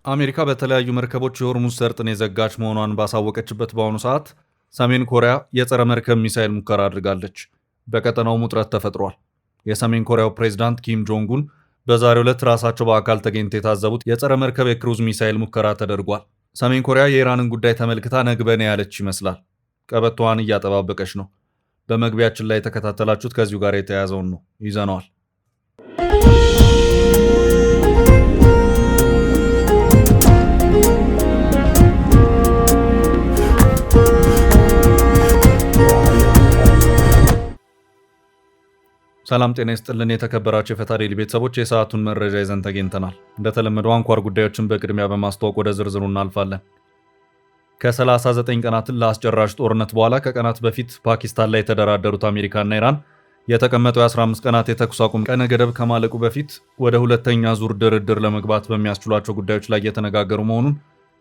አሜሪካ በተለያዩ መርከቦች የሆርሙዝ ሰርጥን የዘጋች መሆኗን ባሳወቀችበት በአሁኑ ሰዓት ሰሜን ኮሪያ የጸረ መርከብ ሚሳኤል ሙከራ አድርጋለች። በቀጠናውም ውጥረት ተፈጥሯል። የሰሜን ኮሪያው ፕሬዝዳንት ኪም ጆንግ ኡን በዛሬው ዕለት ራሳቸው በአካል ተገኝተው የታዘቡት የጸረ መርከብ የክሩዝ ሚሳኤል ሙከራ ተደርጓል። ሰሜን ኮሪያ የኢራንን ጉዳይ ተመልክታ ነግበኔ ያለች ይመስላል። ቀበቶዋን እያጠባበቀች ነው። በመግቢያችን ላይ የተከታተላችሁት ከዚሁ ጋር የተያያዘውን ነው ይዘነዋል። ሰላም ጤና ይስጥልን የተከበራችሁ የፈታ ዴይሊ ቤተሰቦች፣ የሰዓቱን መረጃ ይዘን ተገኝተናል። እንደተለመደው አንኳር ጉዳዮችን በቅድሚያ በማስተዋወቅ ወደ ዝርዝሩ እናልፋለን። ከ39 ቀናትን ለአስጨራሽ ጦርነት በኋላ ከቀናት በፊት ፓኪስታን ላይ የተደራደሩት አሜሪካና ኢራን የተቀመጠው የ15 ቀናት የተኩስ አቁም ቀነ ገደብ ከማለቁ በፊት ወደ ሁለተኛ ዙር ድርድር ለመግባት በሚያስችሏቸው ጉዳዮች ላይ እየተነጋገሩ መሆኑን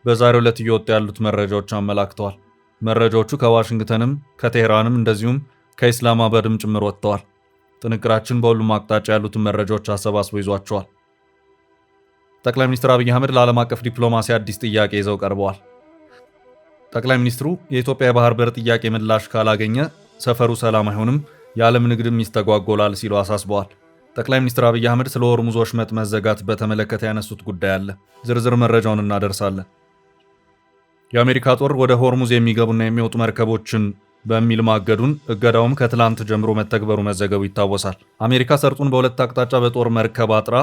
በዛሬው ዕለት እየወጡ ያሉት መረጃዎች አመላክተዋል። መረጃዎቹ ከዋሽንግተንም ከቴህራንም እንደዚሁም ከኢስላማባድም ጭምር ወጥተዋል። ጥንቅራችን በሁሉም አቅጣጫ ያሉትን መረጃዎች አሰባስቦ ይዟቸዋል። ጠቅላይ ሚኒስትር አብይ አህመድ ለዓለም አቀፍ ዲፕሎማሲ አዲስ ጥያቄ ይዘው ቀርበዋል። ጠቅላይ ሚኒስትሩ የኢትዮጵያ የባህር በር ጥያቄ ምላሽ ካላገኘ ሰፈሩ ሰላም አይሆንም፣ የዓለም ንግድም ይስተጓጎላል ሲሉ አሳስበዋል። ጠቅላይ ሚኒስትር አብይ አህመድ ስለ ሆርሙዝ ወሽመጥ መዘጋት በተመለከተ ያነሱት ጉዳይ አለ። ዝርዝር መረጃውን እናደርሳለን። የአሜሪካ ጦር ወደ ሆርሙዝ የሚገቡና የሚወጡ መርከቦችን በሚል ማገዱን እገዳውም ከትላንት ጀምሮ መተግበሩ መዘገቡ ይታወሳል። አሜሪካ ሰርጡን በሁለት አቅጣጫ በጦር መርከብ አጥራ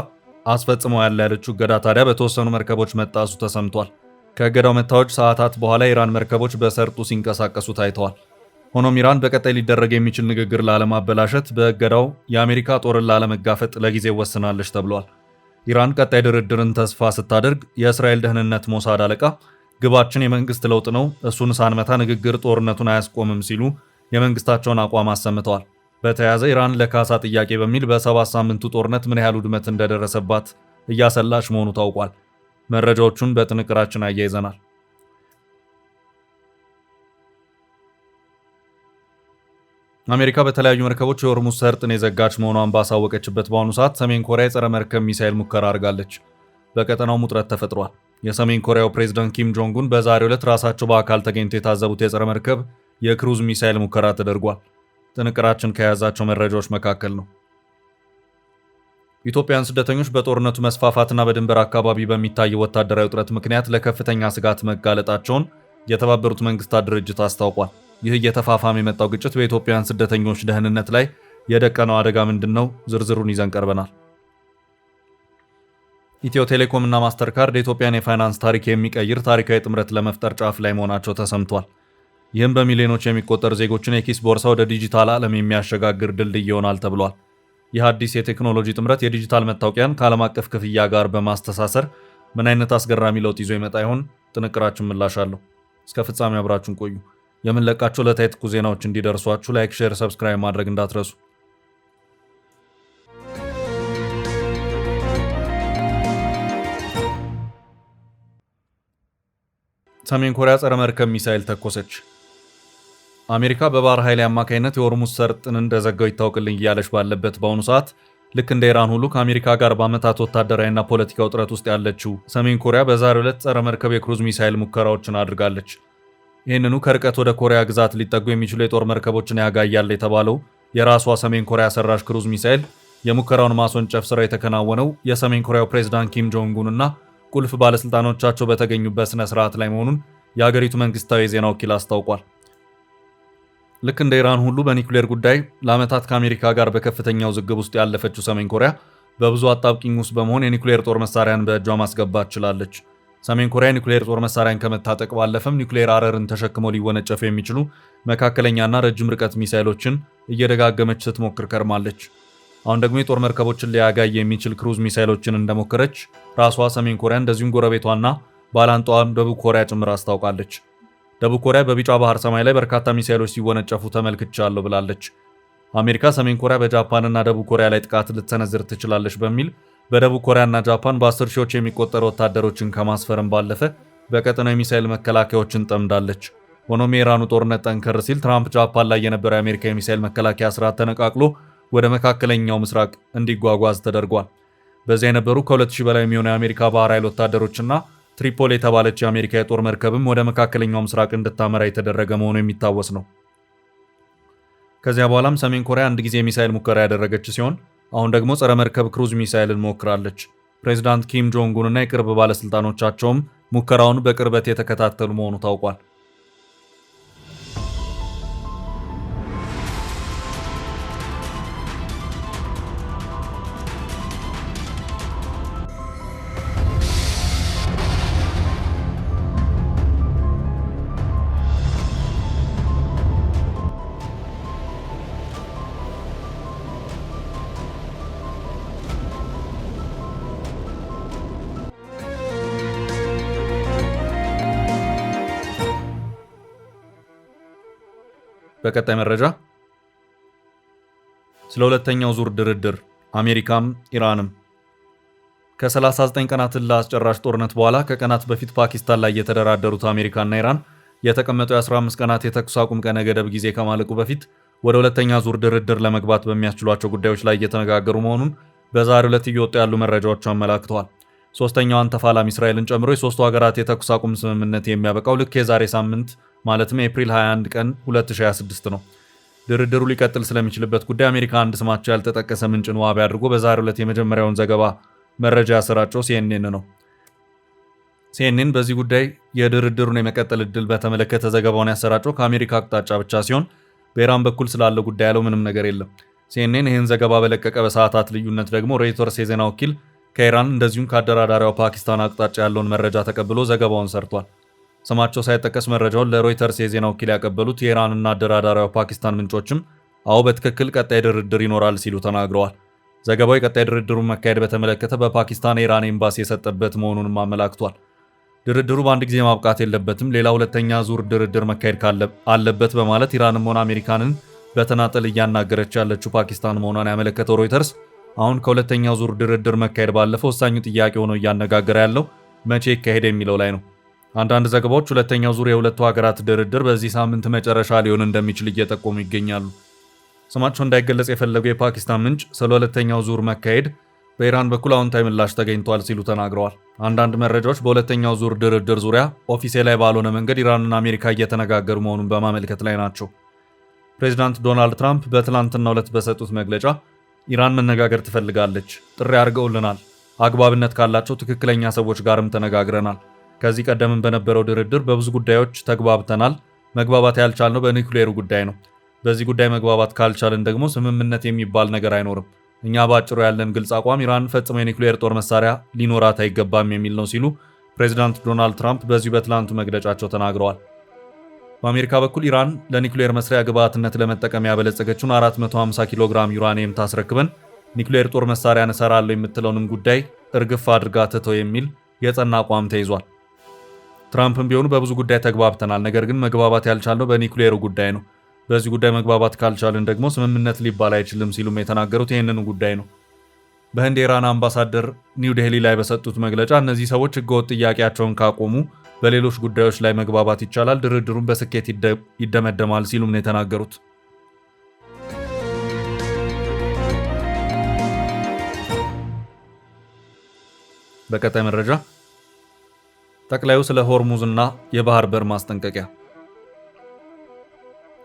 አስፈጽመው ያለችው እገዳ ታዲያ በተወሰኑ መርከቦች መጣሱ ተሰምቷል። ከእገዳው መታወጅ ሰዓታት በኋላ የኢራን መርከቦች በሰርጡ ሲንቀሳቀሱ ታይተዋል። ሆኖም ኢራን በቀጣይ ሊደረግ የሚችል ንግግር ላለማበላሸት በእገዳው የአሜሪካ ጦርን ላለመጋፈጥ ለጊዜው ወስናለች ተብሏል። ኢራን ቀጣይ ድርድርን ተስፋ ስታደርግ የእስራኤል ደህንነት ሞሳድ አለቃ ግባችን የመንግስት ለውጥ ነው፣ እሱን ሳንመታ ንግግር ጦርነቱን አያስቆምም ሲሉ የመንግስታቸውን አቋም አሰምተዋል። በተያያዘ ኢራን ለካሳ ጥያቄ በሚል በ7 ሳምንቱ ጦርነት ምን ያህል ውድመት እንደደረሰባት እያሰላች መሆኑ ታውቋል። መረጃዎቹን በጥንቅራችን አያይዘናል። አሜሪካ በተለያዩ መርከቦች የሆርሙዝ ሰርጥን የዘጋች መሆኗን ባሳወቀችበት በአሁኑ ሰዓት ሰሜን ኮሪያ የጸረ መርከብ ሚሳኤል ሙከራ አድርጋለች። በቀጠናው ውጥረት ተፈጥሯል። የሰሜን ኮሪያው ፕሬዝዳንት ኪም ጆንግ ኡን በዛሬው ዕለት ራሳቸው በአካል ተገኝተው የታዘቡት የጸረ መርከብ የክሩዝ ሚሳኤል ሙከራ ተደርጓል። ጥንቅራችን ከያዛቸው መረጃዎች መካከል ነው። ኢትዮጵያውያን ስደተኞች በጦርነቱ መስፋፋትና በድንበር አካባቢ በሚታየው ወታደራዊ ውጥረት ምክንያት ለከፍተኛ ስጋት መጋለጣቸውን የተባበሩት መንግስታት ድርጅት አስታውቋል። ይህ እየተፋፋመ የመጣው ግጭት በኢትዮጵያውያን ስደተኞች ደህንነት ላይ የደቀነው አደጋ ምንድነው? ዝርዝሩን ይዘን ቀርበናል። ኢትዮ ቴሌኮም እና ማስተርካርድ የኢትዮጵያን የፋይናንስ ታሪክ የሚቀይር ታሪካዊ ጥምረት ለመፍጠር ጫፍ ላይ መሆናቸው ተሰምቷል። ይህም በሚሊዮኖች የሚቆጠሩ ዜጎችን የኪስ ቦርሳ ወደ ዲጂታል ዓለም የሚያሸጋግር ድልድይ ይሆናል ተብሏል። ይህ አዲስ የቴክኖሎጂ ጥምረት የዲጂታል መታወቂያን ከዓለም አቀፍ ክፍያ ጋር በማስተሳሰር ምን አይነት አስገራሚ ለውጥ ይዞ ይመጣ ይሆን? ጥንቅራችን ምላሽ አለው። እስከ ፍጻሜ አብራችሁን ቆዩ። የምንለቃቸው ዕለታዊ ትኩስ ዜናዎች እንዲደርሷችሁ ላይክ፣ ሼር፣ ሰብስክራይብ ማድረግ እንዳትረሱ። ሰሜን ኮሪያ ጸረ መርከብ ሚሳኤል ተኮሰች። አሜሪካ በባህር ኃይል አማካይነት የሆርሙዝ ሰርጥን እንደዘጋው ይታወቅልኝ እያለች ባለበት በአሁኑ ሰዓት ልክ እንደ ኢራን ሁሉ ከአሜሪካ ጋር በዓመታት ወታደራዊና ፖለቲካ ውጥረት ውስጥ ያለችው ሰሜን ኮሪያ በዛሬው ዕለት ጸረ መርከብ የክሩዝ ሚሳኤል ሙከራዎችን አድርጋለች። ይህንኑ ከርቀት ወደ ኮሪያ ግዛት ሊጠጉ የሚችሉ የጦር መርከቦችን ያጋያል የተባለው የራሷ ሰሜን ኮሪያ ሰራሽ ክሩዝ ሚሳኤል የሙከራውን ማስወንጨፍ ስራ የተከናወነው የሰሜን ኮሪያው ፕሬዝዳንት ኪም ጆንግ ኡን እና ቁልፍ ባለስልጣኖቻቸው በተገኙበት ስነ ስርዓት ላይ መሆኑን የሀገሪቱ መንግስታዊ የዜና ወኪል አስታውቋል። ልክ እንደ ኢራን ሁሉ በኒውክሌር ጉዳይ ለዓመታት ከአሜሪካ ጋር በከፍተኛ ውዝግብ ውስጥ ያለፈችው ሰሜን ኮሪያ በብዙ አጣብቂኝ ውስጥ በመሆን የኒውክሌር ጦር መሳሪያን በእጇ ማስገባት ችላለች። ሰሜን ኮሪያ ኒውክሌር ጦር መሳሪያን ከመታጠቅ ባለፈም ኒውክሌር አረርን ተሸክመው ሊወነጨፉ የሚችሉ መካከለኛና ረጅም ርቀት ሚሳይሎችን እየደጋገመች ስትሞክር ከርማለች። አሁን ደግሞ የጦር መርከቦችን ሊያጋይ የሚችል ክሩዝ ሚሳይሎችን እንደሞከረች ራሷ ሰሜን ኮሪያ እንደዚሁም ጎረቤቷና ባላንጣዋ ደቡብ ኮሪያ ጭምር አስታውቃለች። ደቡብ ኮሪያ በቢጫ ባህር ሰማይ ላይ በርካታ ሚሳይሎች ሲወነጨፉ ተመልክቻለሁ ብላለች። አሜሪካ ሰሜን ኮሪያ በጃፓንና ደቡብ ኮሪያ ላይ ጥቃት ልትሰነዝር ትችላለች በሚል በደቡብ ኮሪያና ጃፓን በ10 ሺዎች የሚቆጠሩ ወታደሮችን ከማስፈርም ባለፈ በቀጠናው የሚሳይል መከላከያዎችን ጠምዳለች። ሆኖም የኢራኑ ጦርነት ጠንከር ሲል ትራምፕ ጃፓን ላይ የነበረው የአሜሪካ የሚሳይል መከላከያ ስርዓት ተነቃቅሎ ወደ መካከለኛው ምስራቅ እንዲጓጓዝ ተደርጓል። በዚያ የነበሩ ከ2000 በላይ የሚሆኑ የአሜሪካ ባህር ኃይል ወታደሮችና ትሪፖል የተባለች የአሜሪካ የጦር መርከብም ወደ መካከለኛው ምስራቅ እንድታመራ የተደረገ መሆኑ የሚታወስ ነው። ከዚያ በኋላም ሰሜን ኮሪያ አንድ ጊዜ የሚሳኤል ሙከራ ያደረገች ሲሆን አሁን ደግሞ ጸረ መርከብ ክሩዝ ሚሳኤልን ሞክራለች። ፕሬዚዳንት ኪም ጆንግ ኡን እና የቅርብ ባለስልጣኖቻቸውም ሙከራውን በቅርበት የተከታተሉ መሆኑ ታውቋል። በቀጣይ መረጃ ስለ ሁለተኛው ዙር ድርድር አሜሪካም ኢራንም ከ39 ቀናት ለአስጨራሽ ጦርነት በኋላ ከቀናት በፊት ፓኪስታን ላይ የተደራደሩት አሜሪካና ኢራን የተቀመጠው የ15 ቀናት የተኩስ አቁም ቀነ ገደብ ጊዜ ከማለቁ በፊት ወደ ሁለተኛ ዙር ድርድር ለመግባት በሚያስችሏቸው ጉዳዮች ላይ እየተነጋገሩ መሆኑን በዛሬው ዕለት እየወጡ ያሉ መረጃዎች አመላክተዋል። ሶስተኛዋን ተፋላሚ እስራኤልን ጨምሮ የሶስቱ ሀገራት የተኩስ አቁም ስምምነት የሚያበቃው ልክ የዛሬ ሳምንት ማለትም ኤፕሪል 21 ቀን 2026 ነው። ድርድሩ ሊቀጥል ስለሚችልበት ጉዳይ አሜሪካ አንድ ስማቸው ያልተጠቀሰ ምንጭን ዋቢ አድርጎ በዛሬው ዕለት የመጀመሪያውን ዘገባ መረጃ ያሰራጨው ሲኤንኤን ነው። ሲኤንኤን በዚህ ጉዳይ የድርድሩን የመቀጠል ዕድል በተመለከተ ዘገባውን ያሰራጨው ከአሜሪካ አቅጣጫ ብቻ ሲሆን በኢራን በኩል ስላለው ጉዳይ ያለው ምንም ነገር የለም። ሲኤንኤን ይህን ዘገባ በለቀቀ በሰዓታት ልዩነት ደግሞ ሮይተርስ የዜና ወኪል ከኢራን እንደዚሁም ከአደራዳሪዋ ፓኪስታን አቅጣጫ ያለውን መረጃ ተቀብሎ ዘገባውን ሰርቷል። ስማቸው ሳይጠቀስ መረጃውን ለሮይተርስ የዜና ወኪል ያቀበሉት የኢራንና አደራዳሪዋ ፓኪስታን ምንጮችም አዎ በትክክል ቀጣይ ድርድር ይኖራል ሲሉ ተናግረዋል። ዘገባው የቀጣይ ድርድሩን መካሄድ በተመለከተ በፓኪስታን የኢራን ኤምባሲ የሰጠበት መሆኑንም አመላክቷል። ድርድሩ በአንድ ጊዜ ማብቃት የለበትም፣ ሌላ ሁለተኛ ዙር ድርድር መካሄድ አለበት በማለት ኢራንም ሆነ አሜሪካንን በተናጠል እያናገረች ያለችው ፓኪስታን መሆኗን ያመለከተው ሮይተርስ አሁን ከሁለተኛው ዙር ድርድር መካሄድ ባለፈው ወሳኙ ጥያቄ ሆኖ እያነጋገረ ያለው መቼ ይካሄድ የሚለው ላይ ነው። አንዳንድ ዘገባዎች ሁለተኛው ዙር የሁለቱ ሀገራት ድርድር በዚህ ሳምንት መጨረሻ ሊሆን እንደሚችል እየጠቆሙ ይገኛሉ። ስማቸው እንዳይገለጽ የፈለጉ የፓኪስታን ምንጭ ስለ ሁለተኛው ዙር መካሄድ በኢራን በኩል አዎንታዊ ምላሽ ተገኝቷል ሲሉ ተናግረዋል። አንዳንድ መረጃዎች በሁለተኛው ዙር ድርድር ዙሪያ ኦፊሴላዊ ባልሆነ መንገድ ኢራንና አሜሪካ እየተነጋገሩ መሆኑን በማመልከት ላይ ናቸው። ፕሬዚዳንት ዶናልድ ትራምፕ በትላንትናው ዕለት በሰጡት መግለጫ ኢራን መነጋገር ትፈልጋለች፣ ጥሪ አድርገውልናል፣ አግባብነት ካላቸው ትክክለኛ ሰዎች ጋርም ተነጋግረናል። ከዚህ ቀደምም በነበረው ድርድር በብዙ ጉዳዮች ተግባብተናል። መግባባት ያልቻልነው በኒውክሌሩ ጉዳይ ነው። በዚህ ጉዳይ መግባባት ካልቻልን ደግሞ ስምምነት የሚባል ነገር አይኖርም። እኛ ባጭሩ ያለን ግልጽ አቋም ኢራን ፈጽሞ የኒውክሌር ጦር መሳሪያ ሊኖራት አይገባም የሚል ነው ሲሉ ፕሬዚዳንት ዶናልድ ትራምፕ በዚሁ በትላንቱ መግለጫቸው ተናግረዋል። በአሜሪካ በኩል ኢራን ለኒውክሌር መስሪያ ግብዓትነት ለመጠቀም ያበለጸገችውን 450 ኪሎ ግራም ዩራኒየም ታስረክበን ኒውክሌር ጦር መሳሪያ እሰራለሁ የምትለውንም ጉዳይ እርግፍ አድርጋ ትተው የሚል የጸና አቋም ተይዟል። ትራምፕም ቢሆኑ በብዙ ጉዳይ ተግባብተናል፣ ነገር ግን መግባባት ያልቻልነው በኒውክሌሩ ጉዳይ ነው። በዚህ ጉዳይ መግባባት ካልቻልን ደግሞ ስምምነት ሊባል አይችልም ሲሉም የተናገሩት ይህንኑ ጉዳይ ነው። በህንድ የኢራን አምባሳደር ኒው ዴህሊ ላይ በሰጡት መግለጫ እነዚህ ሰዎች ህገወጥ ጥያቄያቸውን ካቆሙ በሌሎች ጉዳዮች ላይ መግባባት ይቻላል፣ ድርድሩን በስኬት ይደመደማል ሲሉም ነው የተናገሩት። በቀጣይ መረጃ ጠቅላዩ ስለ ሆርሙዝና የባህር በር ማስጠንቀቂያ።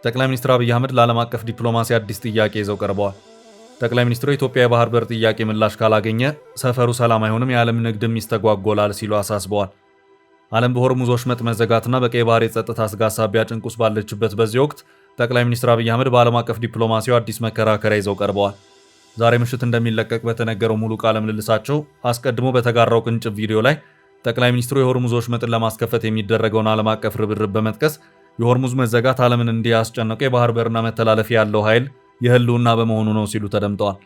ጠቅላይ ሚኒስትር አብይ አህመድ ለዓለም አቀፍ ዲፕሎማሲ አዲስ ጥያቄ ይዘው ቀርበዋል። ጠቅላይ ሚኒስትሩ የኢትዮጵያ የባህር በር ጥያቄ ምላሽ ካላገኘ ሰፈሩ ሰላም አይሆንም፣ የዓለም ንግድም ይስተጓጎላል ሲሉ አሳስበዋል። ዓለም በሆርሙዝ ወሽመጥ መዘጋትና በቀይ ባህር የጸጥታ ስጋት ሳቢያ ጭንቅ ውስጥ ባለችበት በዚህ ወቅት ጠቅላይ ሚኒስትር አብይ አህመድ በዓለም አቀፍ ዲፕሎማሲው አዲስ መከራከሪያ ይዘው ቀርበዋል። ዛሬ ምሽት እንደሚለቀቅ በተነገረው ሙሉ ቃለ ምልልሳቸው አስቀድሞ በተጋራው ቅንጭብ ቪዲዮ ላይ ጠቅላይ ሚኒስትሩ የሆርሙዝ ወሽመጥን ለማስከፈት የሚደረገውን ዓለም አቀፍ ርብርብ በመጥቀስ የሆርሙዝ መዘጋት ዓለምን እንዲያስጨነቀው የባህር በርና መተላለፊያ ያለው ኃይል የህልውና በመሆኑ ነው ሲሉ ተደምጠዋል።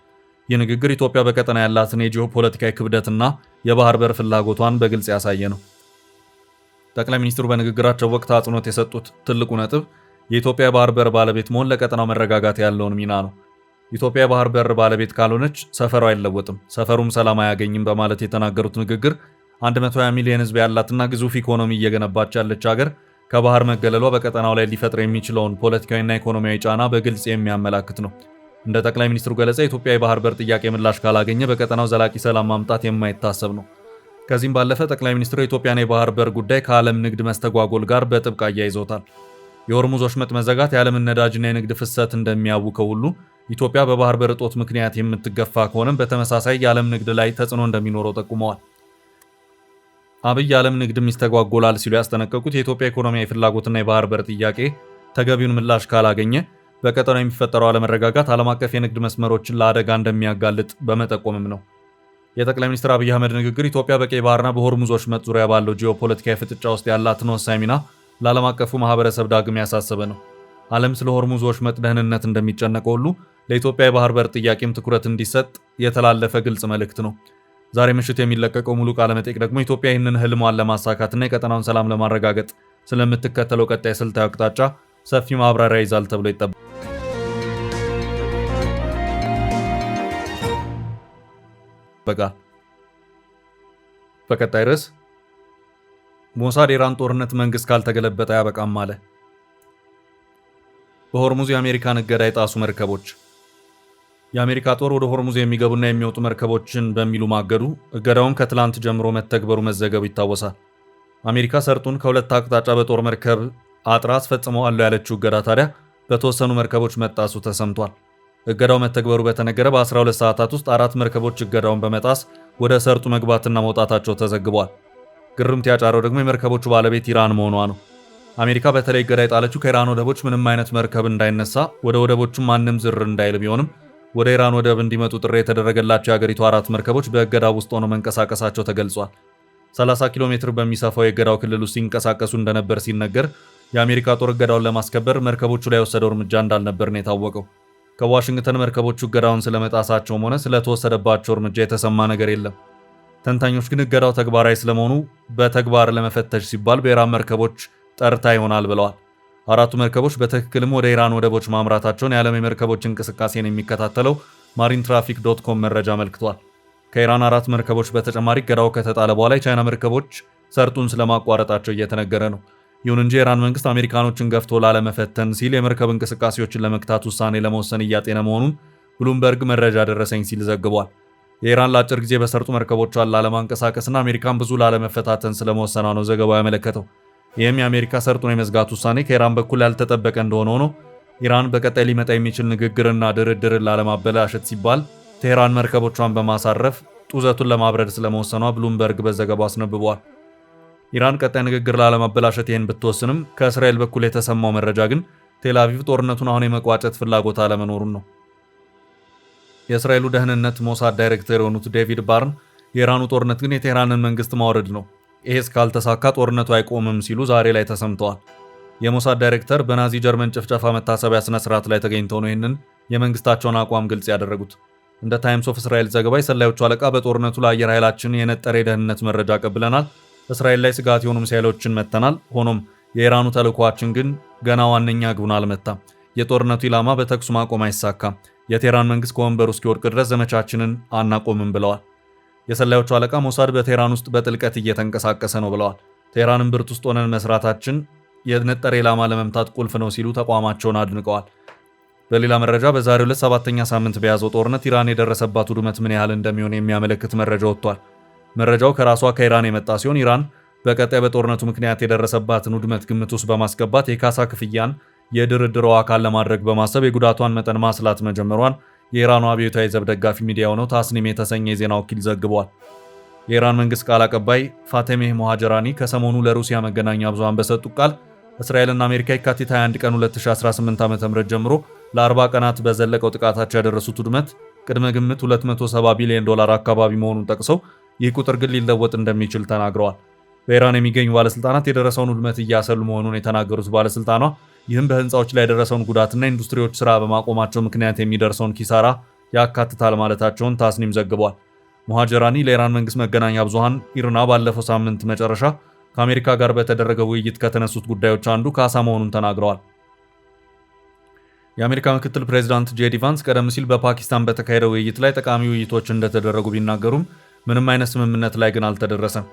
ይህ ንግግር ኢትዮጵያ በቀጠና ያላትን የጂኦፖለቲካዊ ክብደትና የባህር በር ፍላጎቷን በግልጽ ያሳየ ነው። ጠቅላይ ሚኒስትሩ በንግግራቸው ወቅት አጽንኦት የሰጡት ትልቁ ነጥብ የኢትዮጵያ የባህር በር ባለቤት መሆን ለቀጠናው መረጋጋት ያለውን ሚና ነው። ኢትዮጵያ የባህር በር ባለቤት ካልሆነች ሰፈሩ አይለወጥም፣ ሰፈሩም ሰላም አያገኝም በማለት የተናገሩት ንግግር 120 ሚሊዮን ህዝብ ያላትና ግዙፍ ኢኮኖሚ እየገነባች ያለች ሀገር ከባህር መገለሏ በቀጠናው ላይ ሊፈጥር የሚችለውን ፖለቲካዊና ኢኮኖሚያዊ ጫና በግልጽ የሚያመላክት ነው። እንደ ጠቅላይ ሚኒስትሩ ገለጻ የኢትዮጵያ የባህር በር ጥያቄ ምላሽ ካላገኘ በቀጠናው ዘላቂ ሰላም ማምጣት የማይታሰብ ነው። ከዚህም ባለፈ ጠቅላይ ሚኒስትሩ የኢትዮጵያን የባህር በር ጉዳይ ከዓለም ንግድ መስተጓጎል ጋር በጥብቅ አያይዘውታል። የሆርሙዝ ወሽመጥ መዘጋት የዓለምን ነዳጅና የንግድ ፍሰት እንደሚያውከው ሁሉ ኢትዮጵያ በባህር በር እጦት ምክንያት የምትገፋ ከሆነም በተመሳሳይ የዓለም ንግድ ላይ ተጽዕኖ እንደሚኖረው ጠቁመዋል። አብይ የዓለም ንግድም ይስተጓጎላል ሲሉ ያስጠነቀቁት የኢትዮጵያ ኢኮኖሚያዊ ፍላጎትና የባህር በር ጥያቄ ተገቢውን ምላሽ ካላገኘ በቀጠናው የሚፈጠረው አለመረጋጋት ዓለም አቀፍ የንግድ መስመሮችን ለአደጋ እንደሚያጋልጥ በመጠቆምም ነው። የጠቅላይ ሚኒስትር አብይ አህመድ ንግግር ኢትዮጵያ በቀይ ባህርና በሆርሙዝ ወሽመጥ ዙሪያ ባለው ጂኦፖለቲካዊ ፍጥጫ ውስጥ ያላትን ወሳኝ ሚና ለዓለም አቀፉ ማህበረሰብ ዳግም ያሳሰበ ነው። ዓለም ስለ ሆርሙዝ ወሽመጥ ደህንነት እንደሚጨነቀው ሁሉ ለኢትዮጵያ የባህር በር ጥያቄም ትኩረት እንዲሰጥ የተላለፈ ግልጽ መልእክት ነው። ዛሬ ምሽት የሚለቀቀው ሙሉ ቃለ መጠይቅ ደግሞ ኢትዮጵያ ይህንን ህልሟን ለማሳካትና የቀጠናውን ሰላም ለማረጋገጥ ስለምትከተለው ቀጣይ ስልታዊ አቅጣጫ ሰፊ ማብራሪያ ይዛል ተብሎ ይጠበቃል። በቀጣይ ርዕስ ሞሳድ የኢራን ጦርነት መንግስት ካልተገለበጠ አያበቃም አለ። በሆርሙዝ የአሜሪካን እገዳ የጣሱ መርከቦች። የአሜሪካ ጦር ወደ ሆርሙዝ የሚገቡና የሚወጡ መርከቦችን በሚሉ ማገዱ፣ እገዳውም ከትላንት ጀምሮ መተግበሩ መዘገቡ ይታወሳል። አሜሪካ ሰርጡን ከሁለት አቅጣጫ በጦር መርከብ አጥራ አስፈጽመዋለሁ ያለችው እገዳ ታዲያ በተወሰኑ መርከቦች መጣሱ ተሰምቷል። እገዳው መተግበሩ በተነገረ በ12 ሰዓታት ውስጥ 4 መርከቦች እገዳውን በመጣስ ወደ ሰርጡ መግባትና መውጣታቸው ተዘግቧል። ግርምት ያጫረው ደግሞ የመርከቦቹ ባለቤት ኢራን መሆኗ ነው። አሜሪካ በተለይ እገዳ የጣለችው ከኢራን ወደቦች ምንም አይነት መርከብ እንዳይነሳ፣ ወደ ወደቦቹም ማንም ዝር እንዳይል ቢሆንም ወደ ኢራን ወደብ እንዲመጡ ጥሪ የተደረገላቸው የአገሪቱ 4 መርከቦች በእገዳው ውስጥ ሆነው መንቀሳቀሳቸው ተገልጿል። 30 ኪሎ ሜትር በሚሰፋው የእገዳው ክልል ውስጥ ሲንቀሳቀሱ እንደነበር ሲነገር የአሜሪካ ጦር እገዳውን ለማስከበር መርከቦቹ ላይ የወሰደው እርምጃ እንዳልነበር ነው የታወቀው። ከዋሽንግተን መርከቦቹ እገዳውን ስለመጣሳቸውም ሆነ ስለተወሰደባቸው እርምጃ የተሰማ ነገር የለም። ተንታኞች ግን እገዳው ተግባራዊ ስለመሆኑ በተግባር ለመፈተሽ ሲባል በኢራን መርከቦች ጠርታ ይሆናል ብለዋል። 4ቱ መርከቦች በትክክልም ወደ ኢራን ወደቦች ማምራታቸውን የዓለም የመርከቦች እንቅስቃሴን የሚከታተለው marintraffic.com መረጃ አመልክቷል። ከኢራን 4 መርከቦች በተጨማሪ እገዳው ከተጣለ በኋላ የቻይና መርከቦች ሰርጡን ስለማቋረጣቸው እየተነገረ ነው። ይሁን እንጂ የኢራን መንግስት አሜሪካኖችን ገፍቶ ላለመፈተን ሲል የመርከብ እንቅስቃሴዎችን ለመግታት ውሳኔ ለመወሰን እያጤነ መሆኑን ብሉምበርግ መረጃ ደረሰኝ ሲል ዘግቧል። የኢራን ለአጭር ጊዜ በሰርጡ መርከቦቿን ላለማንቀሳቀስና አሜሪካን ብዙ ላለመፈታተን ስለመወሰኗ ነው ዘገባው ያመለከተው። ይህም የአሜሪካ ሰርጡን የመዝጋት ውሳኔ ከኢራን በኩል ያልተጠበቀ እንደሆነ ሆኖ ኢራን በቀጣይ ሊመጣ የሚችል ንግግርና ድርድርን ላለማበላሸት ሲባል ቴህራን መርከቦቿን በማሳረፍ ጡዘቱን ለማብረድ ስለመወሰኗ ብሉምበርግ በዘገባው አስነብቧል። ኢራን ቀጣይ ንግግር ላለማበላሸት ይህን ብትወስንም ከእስራኤል በኩል የተሰማው መረጃ ግን ቴል አቪቭ ጦርነቱን አሁን የመቋጨት ፍላጎት አለመኖሩን ነው። የእስራኤሉ ደህንነት ሞሳድ ዳይሬክተር የሆኑት ዴቪድ ባርን የኢራኑ ጦርነት ግን የቴህራንን መንግስት ማውረድ ነው፣ ይሄ እስካልተሳካ ጦርነቱ አይቆምም ሲሉ ዛሬ ላይ ተሰምተዋል። የሞሳድ ዳይሬክተር በናዚ ጀርመን ጭፍጨፋ መታሰቢያ ስነ ስርዓት ላይ ተገኝተው ነው ይህንን የመንግስታቸውን አቋም ግልጽ ያደረጉት። እንደ ታይምስ ኦፍ እስራኤል ዘገባ የሰላዮቹ አለቃ በጦርነቱ ለአየር ኃይላችን የነጠረ የደህንነት መረጃ ቀብለናል፣ እስራኤል ላይ ስጋት የሆኑ ሚሳኤሎችን መተናል። ሆኖም የኢራኑ ተልዕኳችን ግን ገና ዋነኛ ግቡን አልመታም። የጦርነቱ ኢላማ በተኩስ ማቆም አይሳካም። የቴህራን መንግስት ከወንበሩ እስኪወድቅ ድረስ ዘመቻችንን አናቆምም ብለዋል። የሰላዮቹ አለቃ ሞሳድ በቴህራን ውስጥ በጥልቀት እየተንቀሳቀሰ ነው ብለዋል። ቴህራንን ብርት ውስጥ ሆነን መስራታችን የነጠረ ኢላማ ለመምታት ቁልፍ ነው ሲሉ ተቋማቸውን አድንቀዋል። በሌላ መረጃ በዛሬው ዕለት 7ኛ ሳምንት በያዘው ጦርነት ኢራን የደረሰባት ውድመት ምን ያህል እንደሚሆን የሚያመለክት መረጃ ወጥቷል። መረጃው ከራሷ ከኢራን የመጣ ሲሆን ኢራን በቀጣይ በጦርነቱ ምክንያት የደረሰባትን ውድመት ግምት ውስጥ በማስገባት የካሳ ክፍያን የድርድሩ አካል ለማድረግ በማሰብ የጉዳቷን መጠን ማስላት መጀመሯን የኢራኑ አብዮታዊ ዘብ ደጋፊ ሚዲያ ሆነው ታስኒም የተሰኘ የዜና ወኪል ዘግቧል። የኢራን መንግስት ቃል አቀባይ ፋቴሜህ ሞሃጀራኒ ከሰሞኑ ለሩሲያ መገናኛ ብዙሃን በሰጡት ቃል እስራኤልና አሜሪካ የካቲት 21 ቀን 2018 ዓ.ም ጀምሮ ለ40 ቀናት በዘለቀው ጥቃታቸው ያደረሱት ውድመት ቅድመ ግምት $270 ቢሊዮን አካባቢ መሆኑን ጠቅሰው ይህ ቁጥር ግን ሊለወጥ እንደሚችል ተናግረዋል። በኢራን የሚገኙ ባለስልጣናት የደረሰውን ውድመት እያሰሉ መሆኑን የተናገሩት ባለስልጣኗ ይህም በህንፃዎች ላይ የደረሰውን ጉዳትና ኢንዱስትሪዎች ስራ በማቆማቸው ምክንያት የሚደርሰውን ኪሳራ ያካትታል ማለታቸውን ታስኒም ዘግቧል። ሞሃጀራኒ ለኢራን መንግስት መገናኛ ብዙሃን ኢርና ባለፈው ሳምንት መጨረሻ ከአሜሪካ ጋር በተደረገው ውይይት ከተነሱት ጉዳዮች አንዱ ካሳ መሆኑን ተናግረዋል። የአሜሪካ ምክትል ፕሬዚዳንት ጄዲ ቫንስ ቀደም ሲል በፓኪስታን በተካሄደው ውይይት ላይ ጠቃሚ ውይይቶች እንደተደረጉ ቢናገሩም ምንም አይነት ስምምነት ላይ ግን አልተደረሰም።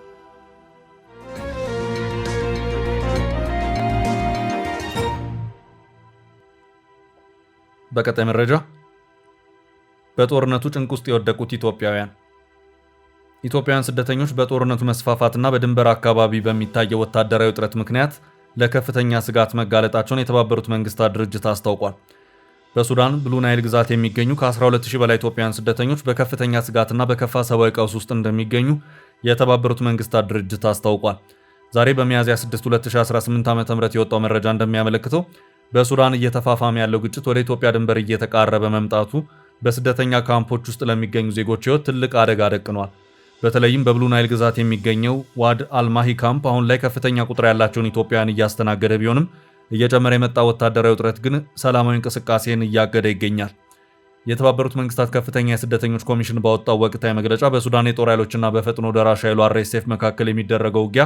በቀጣይ መረጃ በጦርነቱ ጭንቅ ውስጥ የወደቁት ኢትዮጵያውያን። ኢትዮጵያውያን ስደተኞች በጦርነቱ መስፋፋትና በድንበር አካባቢ በሚታየው ወታደራዊ ውጥረት ምክንያት ለከፍተኛ ስጋት መጋለጣቸውን የተባበሩት መንግስታት ድርጅት አስታውቋል። በሱዳን ብሉ ናይል ግዛት የሚገኙ ከ12000 በላይ ኢትዮጵያውያን ስደተኞች በከፍተኛ ስጋትና በከፋ ሰብአዊ ቀውስ ውስጥ እንደሚገኙ የተባበሩት መንግስታት ድርጅት አስታውቋል። ዛሬ በሚያዝያ 6 2018 ዓ.ም የወጣው መረጃ እንደሚያመለክተው በሱዳን እየተፋፋመ ያለው ግጭት ወደ ኢትዮጵያ ድንበር እየተቃረበ መምጣቱ በስደተኛ ካምፖች ውስጥ ለሚገኙ ዜጎች ሕይወት ትልቅ አደጋ ደቅኗል። በተለይም በብሉ ናይል ግዛት የሚገኘው ዋድ አልማሂ ካምፕ አሁን ላይ ከፍተኛ ቁጥር ያላቸውን ኢትዮጵያውያን እያስተናገደ ቢሆንም እየጨመረ የመጣ ወታደራዊ ውጥረት ግን ሰላማዊ እንቅስቃሴን እያገደ ይገኛል። የተባበሩት መንግስታት ከፍተኛ የስደተኞች ኮሚሽን ባወጣው ወቅታዊ መግለጫ በሱዳን የጦር ኃይሎችና በፈጥኖ ደራሽ ኃይሉ RSF መካከል የሚደረገው ውጊያ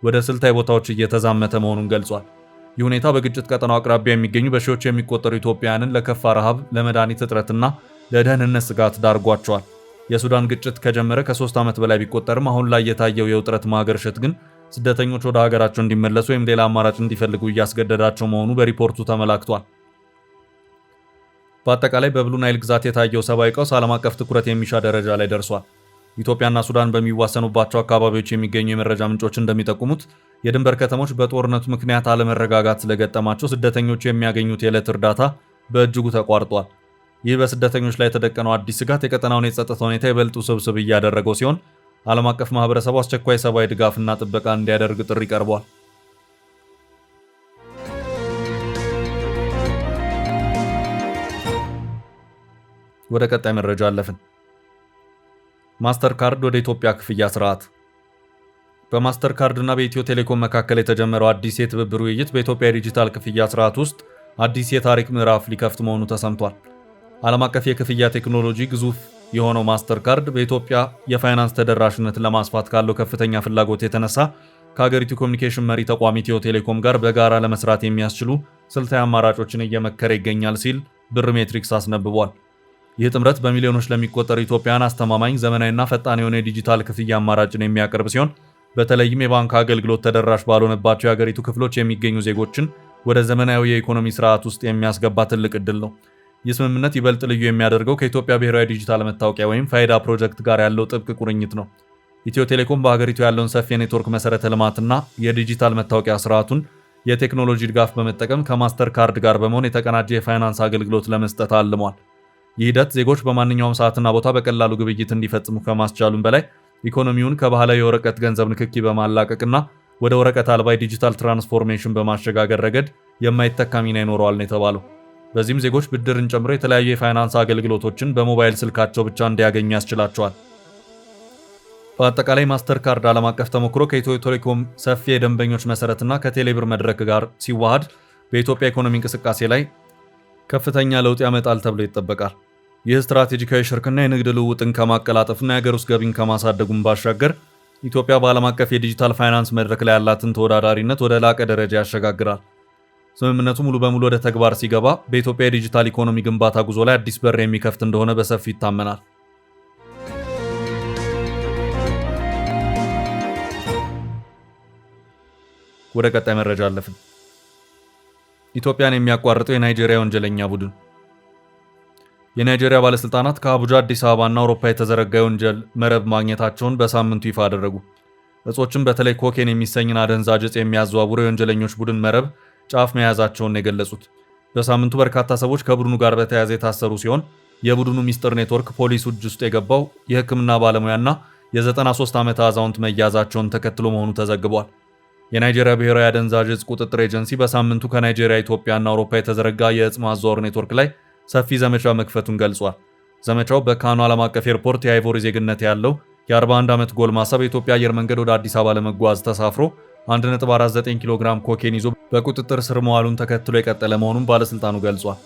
ወደ ስልታዊ ቦታዎች እየተዛመተ መሆኑን ገልጿል። ይህ ሁኔታ በግጭት ቀጠናው አቅራቢያ የሚገኙ በሺዎች የሚቆጠሩ ኢትዮጵያውያንን ለከፋ ረሃብ፣ ለመድኃኒት እጥረትና ለደህንነት ስጋት ዳርጓቸዋል። የሱዳን ግጭት ከጀመረ ከ3 ዓመት በላይ ቢቆጠርም አሁን ላይ የታየው የውጥረት ማገርሸት ግን ስደተኞች ወደ ሀገራቸው እንዲመለሱ ወይም ሌላ አማራጭ እንዲፈልጉ እያስገደዳቸው መሆኑ በሪፖርቱ ተመላክቷል። በአጠቃላይ በብሉ ናይል ግዛት የታየው ሰብአዊ ቀውስ ዓለም አቀፍ ትኩረት የሚሻ ደረጃ ላይ ደርሷል። ኢትዮጵያና ሱዳን በሚዋሰኑባቸው አካባቢዎች የሚገኙ የመረጃ ምንጮች እንደሚጠቁሙት የድንበር ከተሞች በጦርነቱ ምክንያት አለመረጋጋት ስለገጠማቸው ስደተኞች የሚያገኙት የዕለት እርዳታ በእጅጉ ተቋርጧል። ይህ በስደተኞች ላይ የተደቀነው አዲስ ስጋት የቀጠናውን የጸጥታ ሁኔታ ይበልጥ ውስብስብ እያደረገው ሲሆን ዓለም አቀፍ ማህበረሰቡ አስቸኳይ ሰብአዊ ድጋፍና ጥበቃ እንዲያደርግ ጥሪ ቀርቧል። ወደ ቀጣይ መረጃ አለፍን። ማስተር ካርድ ወደ ኢትዮጵያ ክፍያ ስርዓት። በማስተር ካርድ እና በኢትዮ ቴሌኮም መካከል የተጀመረው አዲስ የትብብር ውይይት በኢትዮጵያ የዲጂታል ክፍያ ስርዓት ውስጥ አዲስ የታሪክ ምዕራፍ ሊከፍት መሆኑ ተሰምቷል። ዓለም አቀፍ የክፍያ ቴክኖሎጂ ግዙፍ የሆነው ማስተር ካርድ በኢትዮጵያ የፋይናንስ ተደራሽነትን ለማስፋት ካለው ከፍተኛ ፍላጎት የተነሳ ከሀገሪቱ ኮሚኒኬሽን መሪ ተቋም ኢትዮ ቴሌኮም ጋር በጋራ ለመስራት የሚያስችሉ ስልታዊ አማራጮችን እየመከረ ይገኛል ሲል ብር ሜትሪክስ አስነብቧል። ይህ ጥምረት በሚሊዮኖች ለሚቆጠሩ ኢትዮጵያውያን አስተማማኝ፣ ዘመናዊና ፈጣን የሆነ የዲጂታል ክፍያ አማራጭን የሚያቀርብ ሲሆን በተለይም የባንክ አገልግሎት ተደራሽ ባልሆነባቸው የሀገሪቱ ክፍሎች የሚገኙ ዜጎችን ወደ ዘመናዊ የኢኮኖሚ ስርዓት ውስጥ የሚያስገባ ትልቅ ዕድል ነው። ይህ ስምምነት ይበልጥ ልዩ የሚያደርገው ከኢትዮጵያ ብሔራዊ ዲጂታል መታወቂያ ወይም ፋይዳ ፕሮጀክት ጋር ያለው ጥብቅ ቁርኝት ነው። ኢትዮ ቴሌኮም በሀገሪቱ ያለውን ሰፊ የኔትወርክ መሰረተ ልማትና የዲጂታል መታወቂያ ስርዓቱን የቴክኖሎጂ ድጋፍ በመጠቀም ከማስተር ካርድ ጋር በመሆን የተቀናጀ የፋይናንስ አገልግሎት ለመስጠት አልሟል። ይህ ሂደት ዜጎች በማንኛውም ሰዓትና ቦታ በቀላሉ ግብይት እንዲፈጽሙ ከማስቻሉም በላይ ኢኮኖሚውን ከባህላዊ የወረቀት ገንዘብ ንክኪ በማላቀቅና ወደ ወረቀት አልባ ዲጂታል ትራንስፎርሜሽን በማሸጋገር ረገድ የማይተካ ሚና ይኖረዋል ነው የተባለው። በዚህም ዜጎች ብድርን ጨምሮ የተለያዩ የፋይናንስ አገልግሎቶችን በሞባይል ስልካቸው ብቻ እንዲያገኙ ያስችላቸዋል። በአጠቃላይ ማስተር ካርድ ዓለም አቀፍ ተሞክሮ ከኢትዮ ቴሌኮም ሰፊ የደንበኞች መሰረትና ከቴሌብር መድረክ ጋር ሲዋሃድ በኢትዮጵያ ኢኮኖሚ እንቅስቃሴ ላይ ከፍተኛ ለውጥ ያመጣል ተብሎ ይጠበቃል። ይህ ስትራቴጂካዊ ሽርክና የንግድ ልውውጥን ከማቀላጠፍና የሀገር ውስጥ ገቢን ከማሳደጉም ባሻገር ኢትዮጵያ በዓለም አቀፍ የዲጂታል ፋይናንስ መድረክ ላይ ያላትን ተወዳዳሪነት ወደ ላቀ ደረጃ ያሸጋግራል። ስምምነቱ ሙሉ በሙሉ ወደ ተግባር ሲገባ በኢትዮጵያ የዲጂታል ኢኮኖሚ ግንባታ ጉዞ ላይ አዲስ በር የሚከፍት እንደሆነ በሰፊው ይታመናል። ወደ ቀጣይ መረጃ አለፍን። ኢትዮጵያን የሚያቋርጠው የናይጄሪያ ወንጀለኛ ቡድን። የናይጄሪያ ባለስልጣናት ከአቡጃ አዲስ አበባና አውሮፓ የተዘረጋ የወንጀል መረብ ማግኘታቸውን በሳምንቱ ይፋ አደረጉ። እጾችን በተለይ ኮኬን የሚሰኝን አደንዛዥ እጽ የሚያዘዋውሩ የወንጀለኞች ቡድን መረብ ጫፍ መያዛቸውን የገለጹት በሳምንቱ በርካታ ሰዎች ከቡድኑ ጋር በተያያዘ የታሰሩ ሲሆን የቡድኑ ሚስጥር ኔትወርክ ፖሊስ እጅ ውስጥ የገባው የሕክምና ባለሙያና የ93 ዓመት አዛውንት መያዛቸውን ተከትሎ መሆኑ ተዘግቧል። የናይጄሪያ ብሔራዊ አደንዛዥ እጽ ቁጥጥር ኤጀንሲ በሳምንቱ ከናይጄሪያ፣ ኢትዮጵያና አውሮፓ የተዘረጋ የእጽ ማዘዋወር ኔትወርክ ላይ ሰፊ ዘመቻ መክፈቱን ገልጿል። ዘመቻው በካኖ ዓለም አቀፍ ኤርፖርት የአይቮሪ ዜግነት ያለው የ41 ዓመት ጎልማሳ በኢትዮጵያ አየር መንገድ ወደ አዲስ አበባ ለመጓዝ ተሳፍሮ 1.49 ኪሎ ግራም ኮኬን ይዞ በቁጥጥር ስር መዋሉን ተከትሎ የቀጠለ መሆኑን ባለስልጣኑ ገልጿል።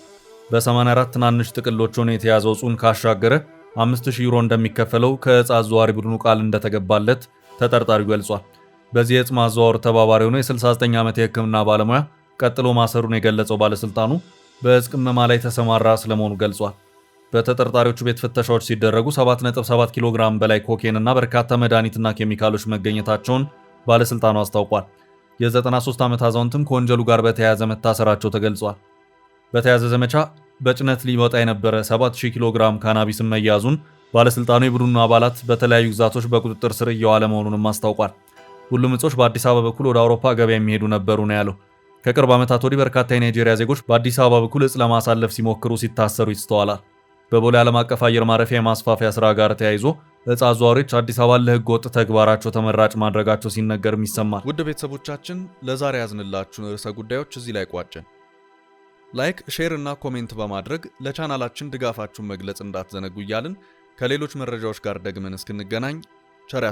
በ84 ትናንሽ ጥቅሎች ሆኖ የተያዘው እጹን ካሻገረ 5000 ዩሮ እንደሚከፈለው ከእጽ አዘዋሪ ቡድኑ ቃል እንደተገባለት ተጠርጣሪው ገልጿል። በዚህ የእጽ ማዘዋወር ተባባሪ ሆኖ የ69 ዓመት የሕክምና ባለሙያ ቀጥሎ ማሰሩን የገለጸው ባለስልጣኑ በእጽ ቅመማ ላይ ተሰማራ ስለመሆኑ ገልጿል። በተጠርጣሪዎቹ ቤት ፍተሻዎች ሲደረጉ 7.7 ኪሎ ግራም በላይ ኮኬን እና በርካታ መድኃኒትና ኬሚካሎች መገኘታቸውን ባለስልጣኑ አስታውቋል። የ93 ዓመት አዛውንትም ከወንጀሉ ጋር በተያያዘ መታሰራቸው ተገልጿል። በተያያዘ ዘመቻ በጭነት ሊወጣ የነበረ 7000 ኪሎ ግራም ካናቢስን መያዙን ባለስልጣኑ የቡድኑ አባላት በተለያዩ ግዛቶች በቁጥጥር ስር እየዋለ መሆኑንም አስታውቋል። ሁሉም እጾች በአዲስ አበባ በኩል ወደ አውሮፓ ገበያ የሚሄዱ ነበሩ ነው ያለው። ከቅርብ ዓመታት ወዲህ በርካታ የናይጄሪያ ዜጎች በአዲስ አበባ በኩል እጽ ለማሳለፍ ሲሞክሩ ሲታሰሩ ይስተዋላል። በቦሌ ዓለም አቀፍ አየር ማረፊያ የማስፋፊያ ስራ ጋር ተያይዞ እጽ አዘዋዋሪዎች አዲስ አበባን ለህገ ወጥ ተግባራቸው ተመራጭ ማድረጋቸው ሲነገርም ይሰማል። ውድ ቤተሰቦቻችን ለዛሬ ያዝንላችሁን ርዕሰ ጉዳዮች እዚህ ላይ ቋጨን። ላይክ፣ ሼር እና ኮሜንት በማድረግ ለቻናላችን ድጋፋችሁን መግለጽ እንዳትዘነጉ እያልን ከሌሎች መረጃዎች ጋር ደግመን እስክንገናኝ ቸር